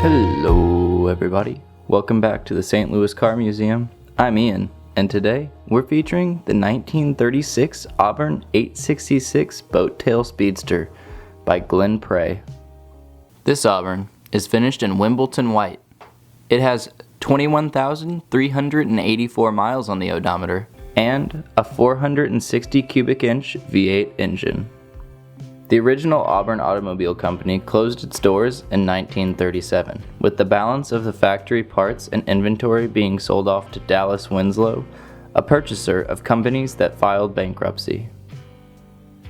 Hello everybody, welcome back to the St. Louis Car Museum. I'm Ian, and today we're featuring the 1936 Auburn 866 Boattail Speedster by Glenn Pray. This Auburn is finished in Wimbledon White. It has 21,384 miles on the odometer and a 460 cubic inch V8 engine. The original Auburn Automobile Company closed its doors in 1937, with the balance of the factory parts and inventory being sold off to Dallas Winslow, a purchaser of companies that filed bankruptcy.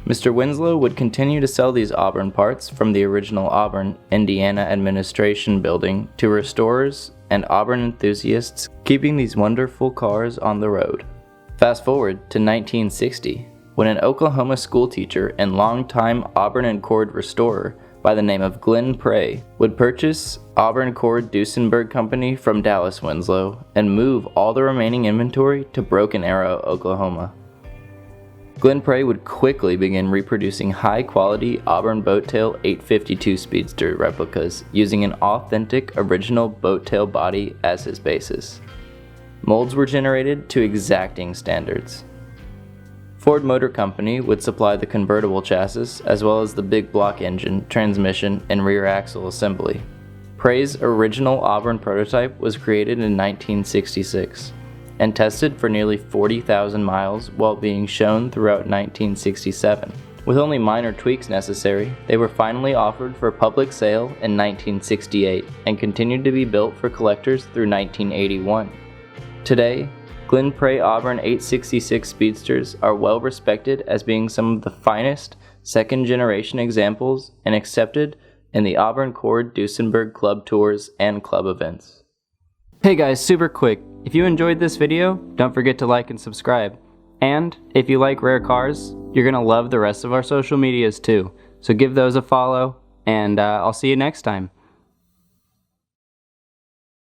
Mr. Winslow would continue to sell these Auburn parts from the original Auburn, Indiana Administration Building to restorers and Auburn enthusiasts, keeping these wonderful cars on the road. Fast forward to 1960. When an Oklahoma schoolteacher and longtime Auburn Cord restorer by the name of Glenn Pray would purchase Auburn Cord Duesenberg Company from Dallas Winslow and move all the remaining inventory to Broken Arrow, Oklahoma. Glenn Pray would quickly begin reproducing high-quality Auburn Boattail 852 Speedster replicas using an authentic original Boattail body as his basis. Molds were generated to exacting standards. Ford Motor Company would supply the convertible chassis as well as the big block engine, transmission, and rear axle assembly. Pray's original Auburn prototype was created in 1966 and tested for nearly 40,000 miles while being shown throughout 1967. With only minor tweaks necessary, they were finally offered for public sale in 1968 and continued to be built for collectors through 1981. Today, Glenn Pray Auburn 866 Speedsters are well respected as being some of the finest second-generation examples and accepted in the Auburn Cord Duesenberg Club tours and club events. Hey guys, super quick, if you enjoyed this video, don't forget to like and subscribe. And if you like rare cars, you're gonna love the rest of our social medias too. So give those a follow, and I'll see you next time.